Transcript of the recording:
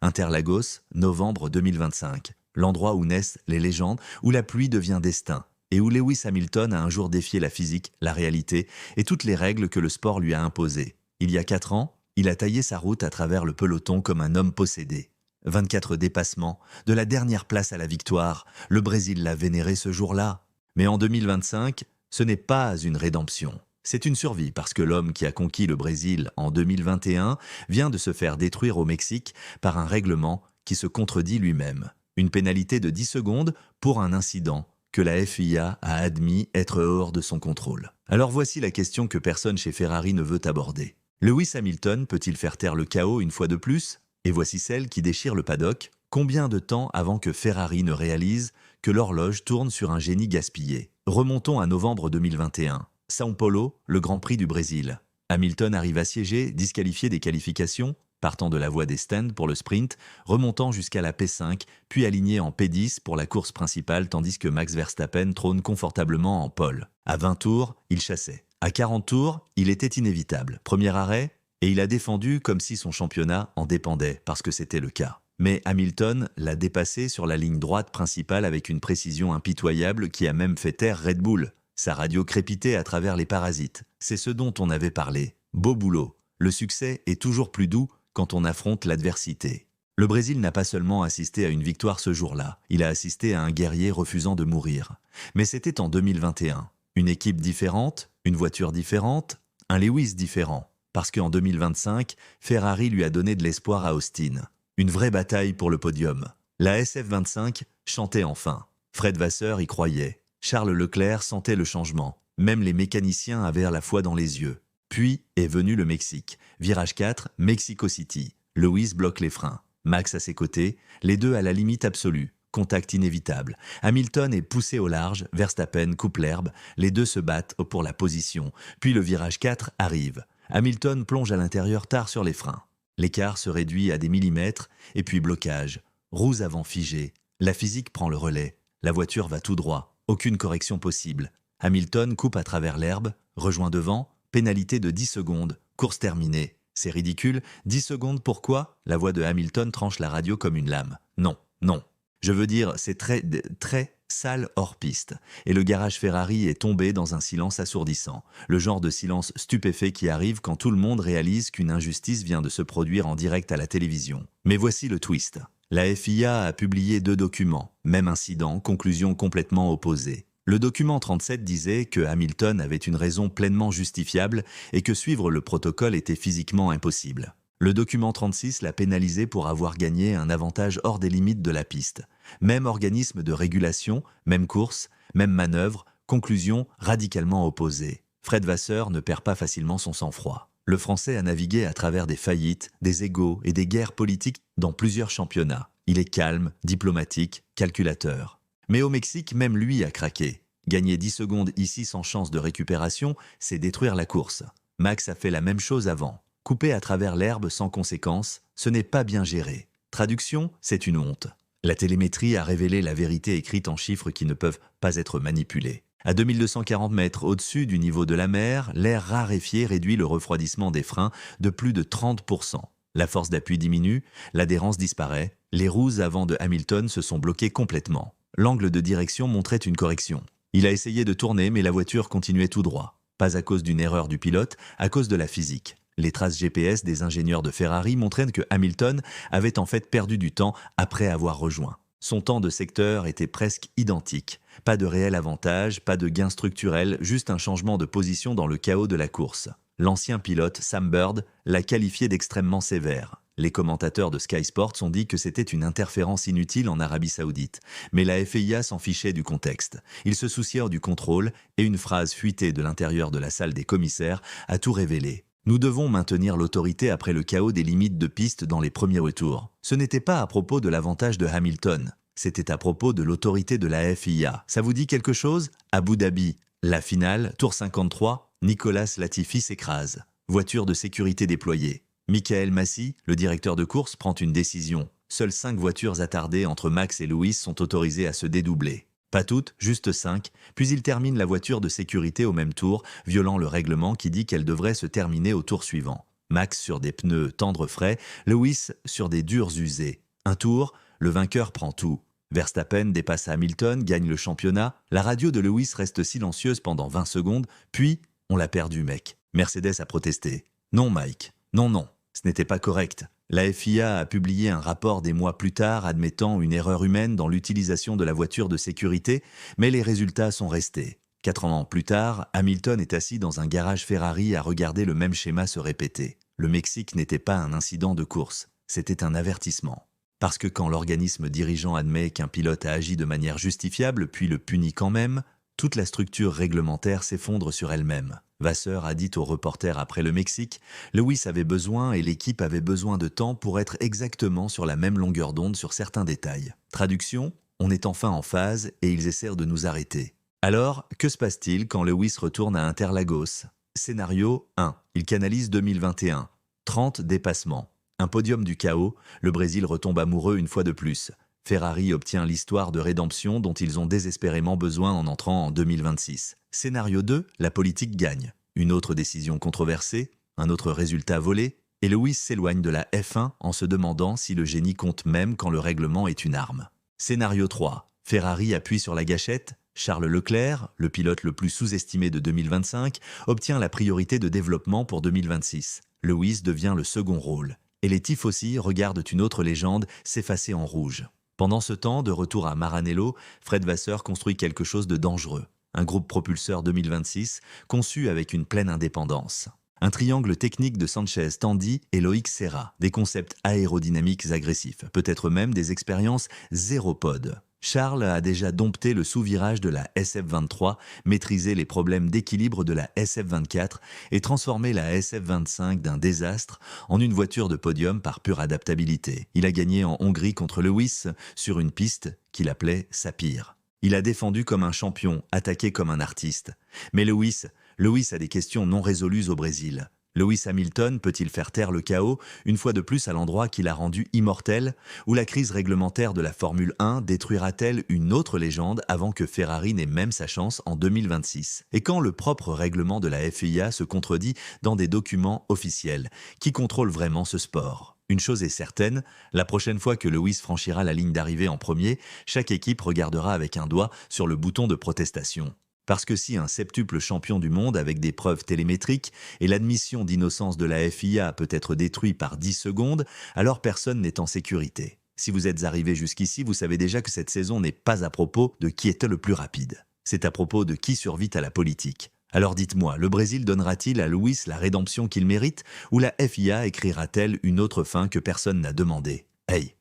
Interlagos, novembre 2025. L'endroit où naissent les légendes, où la pluie devient destin, et où Lewis Hamilton a un jour défié la physique, la réalité et toutes les règles que le sport lui a imposées. Il y a 4 ans, il a taillé sa route à travers le peloton comme un homme possédé. 24 dépassements, de la dernière place à la victoire, le Brésil l'a vénéré ce jour-là. Mais en 2025, ce n'est pas une rédemption. C'est une survie parce que l'homme qui a conquis le Brésil en 2021 vient de se faire détruire au Mexique par un règlement qui se contredit lui-même. Une pénalité de 10 secondes pour un incident que la FIA a admis être hors de son contrôle. Alors voici la question que personne chez Ferrari ne veut aborder. Lewis Hamilton peut-il faire taire le chaos une fois de plus? Et voici celle qui déchire le paddock. Combien de temps avant que Ferrari ne réalise que l'horloge tourne sur un génie gaspillé? Remontons à novembre 2021. São Paulo, le Grand Prix du Brésil. Hamilton arrive assiégé, disqualifié des qualifications, partant de la voie des stands pour le sprint, remontant jusqu'à la P5, puis aligné en P10 pour la course principale, tandis que Max Verstappen trône confortablement en pole. À 20 tours, il chassait. À 40 tours, il était inévitable. Premier arrêt, et il a défendu comme si son championnat en dépendait, parce que c'était le cas. Mais Hamilton l'a dépassé sur la ligne droite principale avec une précision impitoyable qui a même fait taire Red Bull. Sa radio crépitait à travers les parasites. C'est ce dont on avait parlé. Beau boulot. Le succès est toujours plus doux quand on affronte l'adversité. Le Brésil n'a pas seulement assisté à une victoire ce jour-là, il a assisté à un guerrier refusant de mourir. Mais c'était en 2021. Une équipe différente, une voiture différente, un Lewis différent. Parce qu'en 2025, Ferrari lui a donné de l'espoir à Austin. Une vraie bataille pour le podium. La SF25 chantait enfin. Fred Vasseur y croyait. Charles Leclerc sentait le changement. Même les mécaniciens avaient la foi dans les yeux. Puis est venu le Mexique. Virage 4, Mexico City. Lewis bloque les freins. Max à ses côtés, les deux à la limite absolue. Contact inévitable. Hamilton est poussé au large, Verstappen coupe l'herbe, les deux se battent pour la position. Puis le virage 4 arrive. Hamilton plonge à l'intérieur tard sur les freins. L'écart se réduit à des millimètres, et puis blocage. Roues avant figées. La physique prend le relais. La voiture va tout droit. Aucune correction possible. Hamilton coupe à travers l'herbe, rejoint devant, pénalité de 10 secondes, course terminée. C'est ridicule, 10 secondes pourquoi? La voix de Hamilton tranche la radio comme une lame. Non, non. Je veux dire, c'est très sale hors piste. Et le garage Ferrari est tombé dans un silence assourdissant. Le genre de silence stupéfait qui arrive quand tout le monde réalise qu'une injustice vient de se produire en direct à la télévision. Mais voici le twist. La FIA a publié 2 documents, même incident, conclusion complètement opposée. Le document 37 disait que Hamilton avait une raison pleinement justifiable et que suivre le protocole était physiquement impossible. Le document 36 l'a pénalisé pour avoir gagné un avantage hors des limites de la piste. Même organisme de régulation, même course, même manœuvre, conclusion radicalement opposée. Fred Vasseur ne perd pas facilement son sang-froid. Le Français a navigué à travers des faillites, des égos et des guerres politiques dans plusieurs championnats. Il est calme, diplomatique, calculateur. Mais au Mexique, même lui a craqué. Gagner 10 secondes ici sans chance de récupération, c'est détruire la course. Max a fait la même chose avant. Couper à travers l'herbe sans conséquence, ce n'est pas bien géré. Traduction, c'est une honte. La télémétrie a révélé la vérité écrite en chiffres qui ne peuvent pas être manipulés. À 2240 mètres au-dessus du niveau de la mer, l'air raréfié réduit le refroidissement des freins de plus de 30%. La force d'appui diminue, l'adhérence disparaît, les roues avant de Hamilton se sont bloquées complètement. L'angle de direction montrait une correction. Il a essayé de tourner mais la voiture continuait tout droit. Pas à cause d'une erreur du pilote, à cause de la physique. Les traces GPS des ingénieurs de Ferrari montraient que Hamilton avait en fait perdu du temps après avoir rejoint. Son temps de secteur était presque identique. Pas de réel avantage, pas de gain structurel, juste un changement de position dans le chaos de la course. L'ancien pilote, Sam Bird, l'a qualifié d'extrêmement sévère. Les commentateurs de Sky Sports ont dit que c'était une interférence inutile en Arabie Saoudite. Mais la FIA s'en fichait du contexte. Ils se soucièrent du contrôle et une phrase fuitée de l'intérieur de la salle des commissaires a tout révélé. Nous devons maintenir l'autorité après le chaos des limites de piste dans les premiers retours. Ce n'était pas à propos de l'avantage de Hamilton, c'était à propos de l'autorité de la FIA. Ça vous dit quelque chose? Abu Dhabi, la finale, tour 53, Nicolas Latifi s'écrase. Voiture de sécurité déployée. Michael Massi, le directeur de course, prend une décision. Seules 5 voitures attardées entre Max et Lewis sont autorisées à se dédoubler. Pas toutes, juste 5, puis il termine la voiture de sécurité au même tour, violant le règlement qui dit qu'elle devrait se terminer au tour suivant. Max sur des pneus tendres frais, Lewis sur des durs usés. Un tour, le vainqueur prend tout. Verstappen dépasse Hamilton, gagne le championnat. La radio de Lewis reste silencieuse pendant 20 secondes, puis on l'a perdu, mec. Mercedes a protesté. Non, Mike. Non, non. Ce n'était pas correct. La FIA a publié un rapport des mois plus tard admettant une erreur humaine dans l'utilisation de la voiture de sécurité, mais les résultats sont restés. 4 ans plus tard, Hamilton est assis dans un garage Ferrari à regarder le même schéma se répéter. Le Mexique n'était pas un incident de course, c'était un avertissement. Parce que quand l'organisme dirigeant admet qu'un pilote a agi de manière justifiable puis le punit quand même, toute la structure réglementaire s'effondre sur elle-même. Vasseur a dit au reporter après le Mexique, Lewis avait besoin et l'équipe avait besoin de temps pour être exactement sur la même longueur d'onde sur certains détails. Traduction, on est enfin en phase et ils essaient de nous arrêter. Alors, que se passe-t-il quand Lewis retourne à Interlagos? Scénario 1. Il canalise 2021. 30 dépassements. Un podium du chaos, le Brésil retombe amoureux une fois de plus. Ferrari obtient l'histoire de rédemption dont ils ont désespérément besoin en entrant en 2026. Scénario 2, la politique gagne. Une autre décision controversée, un autre résultat volé, et Lewis s'éloigne de la F1 en se demandant si le génie compte même quand le règlement est une arme. Scénario 3, Ferrari appuie sur la gâchette, Charles Leclerc, le pilote le plus sous-estimé de 2025, obtient la priorité de développement pour 2026. Lewis devient le second rôle. Et les tifosi regardent une autre légende s'effacer en rouge. Pendant ce temps, de retour à Maranello, Fred Vasseur construit quelque chose de dangereux. Un groupe propulseur 2026, conçu avec une pleine indépendance. Un triangle technique de Sanchez Tandy et Loïc Serra, des concepts aérodynamiques agressifs, peut-être même des expériences zéro pod. Charles a déjà dompté le sous-virage de la SF23, maîtrisé les problèmes d'équilibre de la SF24 et transformé la SF25 d'un désastre en une voiture de podium par pure adaptabilité. Il a gagné en Hongrie contre Lewis sur une piste qu'il appelait Sapir. Il a défendu comme un champion, attaqué comme un artiste. Mais Lewis a des questions non résolues au Brésil. Lewis Hamilton peut-il faire taire le chaos une fois de plus à l'endroit qui l'a rendu immortel, ou la crise réglementaire de la Formule 1 détruira-t-elle une autre légende avant que Ferrari n'ait même sa chance en 2026? Et quand le propre règlement de la FIA se contredit dans des documents officiels, qui contrôle vraiment ce sport? Une chose est certaine, la prochaine fois que Lewis franchira la ligne d'arrivée en premier, chaque équipe regardera avec un doigt sur le bouton de protestation. Parce que si un septuple champion du monde avec des preuves télémétriques et l'admission d'innocence de la FIA peut être détruit par 10 secondes, alors personne n'est en sécurité. Si vous êtes arrivé jusqu'ici, vous savez déjà que cette saison n'est pas à propos de qui était le plus rapide. C'est à propos de qui survit à la politique. Alors dites-moi, le Brésil donnera-t-il à Lewis la rédemption qu'il mérite ou la FIA écrira-t-elle une autre fin que personne n'a demandé? Hey,